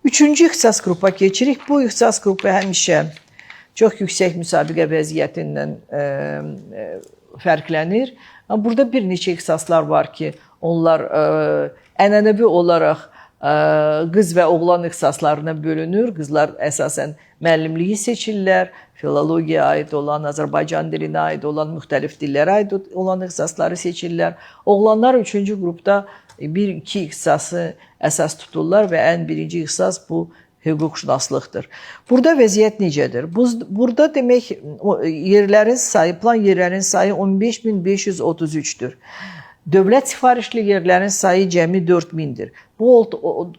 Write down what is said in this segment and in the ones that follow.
Üçüncü ixtisas qrupa keçirik. Bu ixtisas qrupu həmişə çox yüksək müsabiqə vəziyyətindən fərqlənir. Burada bir neçə ixtisaslar var ki, onlar ənənəvi olaraq qız və oğlan ixtisaslarına bölünür. Qızlar əsasən müəllimliyi seçirlər, filologiyaya aid olan, Azərbaycan dilinə aid olan, müxtəlif dillərə aid olan ixtisasları seçirlər. Oğlanlar üçüncü qrupda bir-iki ixtisası əsas tuturlar və ən birinci ixtisas bu hüquqşünaslıqdır. Burada vəziyyət necədir? Burada demək yerlərin sayı, plan yerlərin sayı 15.533-dür. Dövlət sifarişli yerlərin sayı cəmi 4000-dir. Bu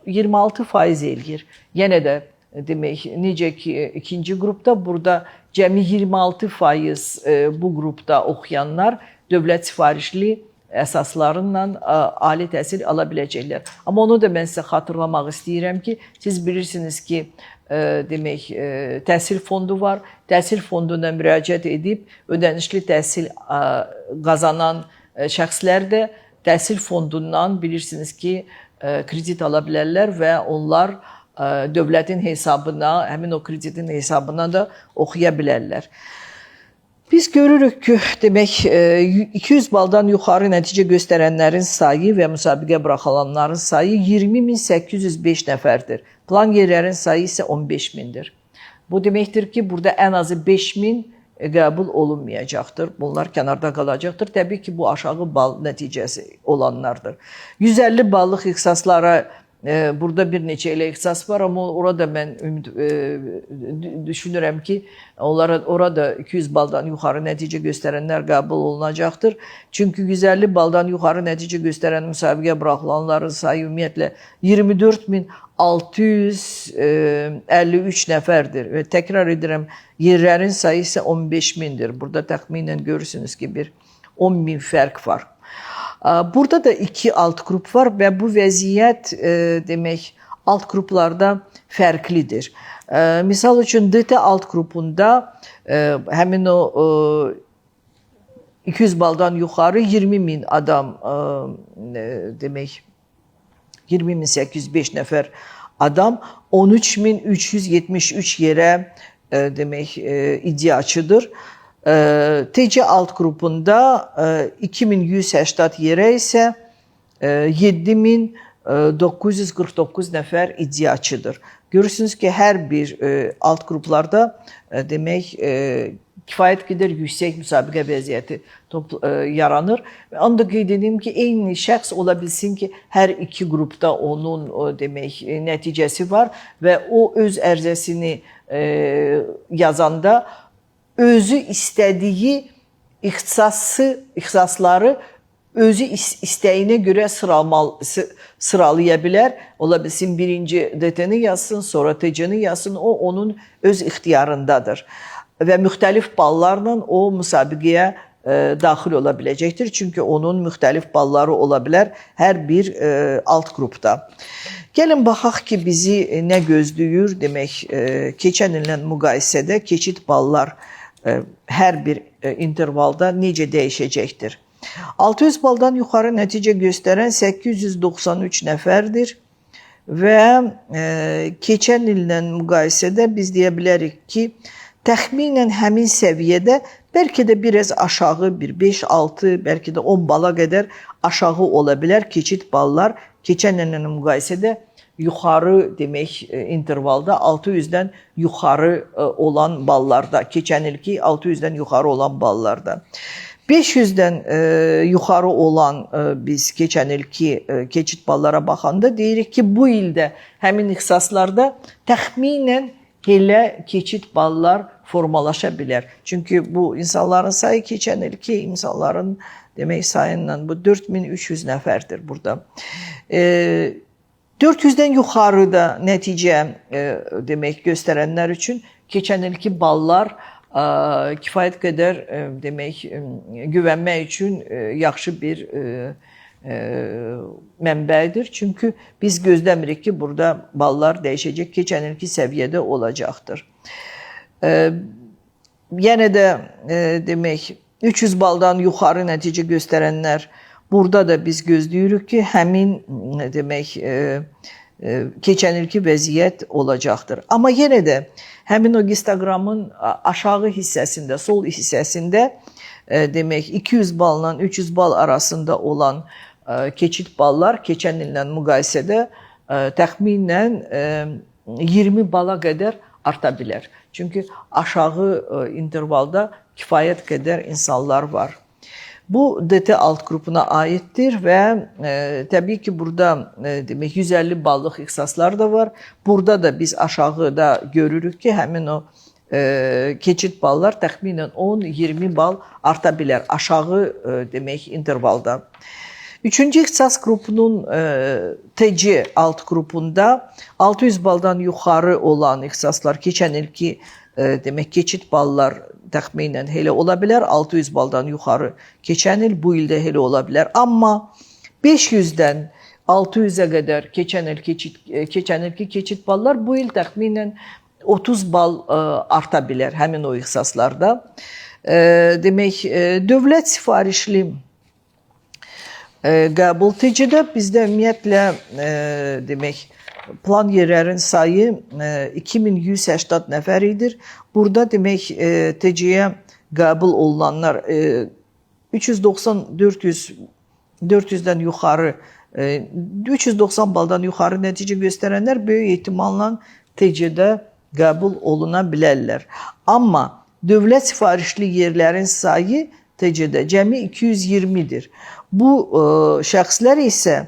26% eləyir. Yenə də demək, necə ki, ikinci qrupda burada cəmi 26% bu qrupda oxuyanlar dövlət sifarişli əsaslarından ali təhsil ala biləcəklər. Amma onu da mən sizə xatırlamaq istəyirəm ki, siz bilirsiniz ki, demək, təhsil fondu var. Təhsil fonduna müraciət edib ödənişli təhsil qazanan şəxslər də təhsil fondundan bilirsiniz ki, kredit ala bilərlər və onlar dövlətin hesabına, həmin o kreditin hesabına da oxuya bilərlər. Biz görürük ki, demək 200 baldan yuxarı nəticə göstərənlərin sayı və müsabiqə buraxılanların sayı 20.805 nəfərdir. Plan yerlərin sayı isə 15.000-dir. Bu deməkdir ki, burada ən azı 5.000 qəbul olunmayacaqdır. Bunlar kənarda qalacaqdır. Təbii ki, bu aşağı bal nəticəsi olanlardır. 150 ballıq ixtisaslara burada bir neçə elə ixtisas var, amma orada mən düşünürəm ki, orada 200 baldan yuxarı nəticə göstərənlər qəbul olunacaqdır. Çünki 150 baldan yuxarı nəticə göstərən müsabiqə buraxılanların sayı ümumiyyətlə 24.653 nəfərdir. Və təkrar edirəm, yerlərin sayı isə 15.000-dir. Burada təxminən görürsünüz ki, bir 10.000 fərq var. Burada da iki alt qrup var və bu vəziyyət demək alt qruplarda fərqlidir. Misal üçün DT alt qrupunda həmin o 200 baldan yuxarı 20.000 adam demək 20.805 nəfər adam 13.373 yerə demək iddiaçıdır. TC alt qrupunda 2180 yerə isə 7949 nəfər iddiaçıdır. Görürsünüz ki, hər bir alt qruplarda demək kifayət qədər yüksək müsabiqə vəziyyəti yaranır. Ancaq qeyd edeyim ki, eyni şəxs ola bilsin ki, hər iki qrupda onun demək nəticəsi var və o öz ərizəsini yazanda özü istədiyi ixtisasları özü istəyinə görə sıralaya bilər. Ola bilsin birinci DT-ni yazsın, sonra TC-ni yazsın, o onun öz ixtiyarındadır. Və müxtəlif ballarla o müsabiqəyə daxil ola biləcəkdir. Çünki onun müxtəlif balları ola bilər hər bir alt qrupda. Gəlin baxaq ki, bizi nə gözləyir? Demək, keçən illə müqayisədə keçid ballar hər bir intervalda necə dəyişəcəkdir? 600 baldan yuxarı nəticə göstərən 893 nəfərdir və keçən illə müqayisədə biz deyə bilərik ki, təxminən həmin səviyyədə bəlkə də biraz aşağı, bir 5-6, bəlkə də 10 bala qədər aşağı ola bilər keçid ballar keçən illə müqayisədə yuxarı demək intervalda 600-dən yuxarı olan ballarda, keçən ilki 600-dən yuxarı olan ballarda. 500-dən yuxarı olan biz keçən ilki keçid ballara baxanda deyirik ki, bu ildə həmin ixtisaslarda təxminən elə keçid ballar formalaşa bilər. Çünki bu insanların sayı keçən ilki insanların demək sayından bu 4300 nəfərdir burada. 400-dən yuxarıda nəticə demək göstərənlər üçün keçən ilki ballar kifayət qədər demək güvənmək üçün yaxşı bir mənbədir. Çünki biz gözləmirik ki, burada ballar dəyişəcək, keçən ilki səviyyədə olacaqdır. Yenə də demək 300 baldan yuxarı nəticə göstərənlər burada da biz gözləyirik ki, həmin demək keçən ilki vəziyyət olacaqdır. Amma yenə də həmin o histogramın aşağı hissəsində, sol hissəsində demək 200 balla 300 bal arasında olan keçid ballar keçən illə müqayisədə təxminən 20 bala qədər arta bilər. Çünki aşağı intervalda kifayət qədər insanlar var. Bu DT alt qrupuna aiddir və təbii ki, burada demək 150 ballıq ixtisaslar da var. Burada da biz aşağıda görürük ki, həmin o keçid ballar təxminən 10-20 bal arta bilər aşağı demək intervalda. Üçüncü ixtisas qrupunun TC alt qrupunda 600 baldan yuxarı olan ixtisaslar keçən ilki demək keçid ballar təxminən elə ola bilər. 600 baldan yuxarı keçən il, bu ildə elə ola bilər. Amma 500-dən 600-ə qədər keçən ilki keçid ballar bu il təxminən 30 bal arta bilər həmin o ixtisaslarda. Demək, dövlət sifarişli qəbul TC-də bizdə ümumiyyətlə demək plan yerlərin sayı 2180 nəfər idir. Burada demək TC-yə qəbul olunanlar 400-dən yuxarı 390 baldan yuxarı nəticə göstərənlər böyük ehtimalla TC-də qəbul oluna bilərlər. Amma dövlət sifarişli yerlərin sayı TC-də cəmi 220-dir. Bu şəxslər isə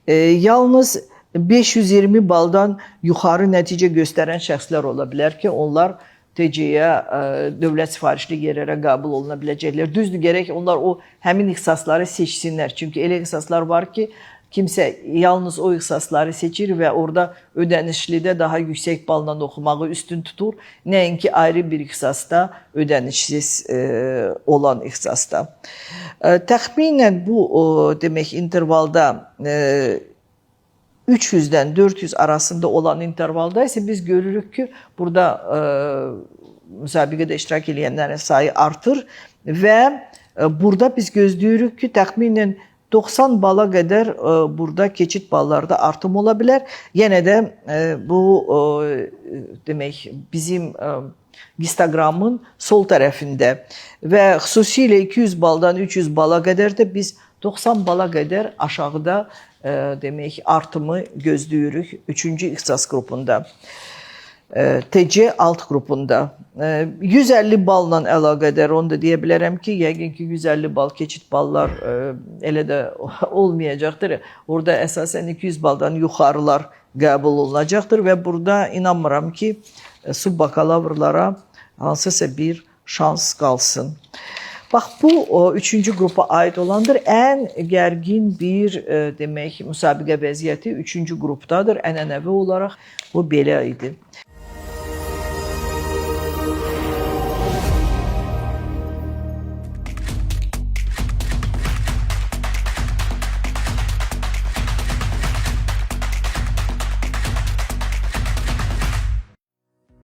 yalnız 520 baldan yuxarı nəticə göstərən şəxslər ola bilər ki, onlar TC-yə dövlət sifarişli yerlərə qəbul oluna biləcəklər. Düzdür, gərək onlar o həmin ixtisasları seçsinlər. Çünki elə ixtisaslar var ki, kimsə yalnız o ixtisasları seçir və orada ödənişlidə daha yüksək balla oxumağı üstün tutur. Nəinki ayrı bir ixtisasda, ödənişsiz olan ixtisasda. Təxminən bu demək intervalda 300-dən 400 arasında olan intervalda isə biz görürük ki, burada müsabiqədə iştirak edənlərin sayı artır və burada biz gözləyirik ki, təxminən 90 bala qədər burada keçid ballarda artım ola bilər. Yenə də bu demək bizim histogramın sol tərəfində və xüsusilə 200 baldan 300 bala qədər də biz 90 bala qədər aşağıda demək artımı gözləyirik 3-cü ixtisas qrupunda. TC alt qrupunda 150 balla əlaqədar onu da deyə bilərəm ki, yəqin ki 150 bal keçid ballar elə də olmayacaqdır. Orada əsasən 200 baldan yuxarılar qəbul olunacaqdır və burada inanmıram ki, subbakalavrlara hansısa bir şans qalsın. Bax, bu 3-cü qrupa aid olandır. Ən gərgin bir demək müsabiqə vəziyyəti 3-cü qrupdadır. Ənənəvi olaraq bu belə idi.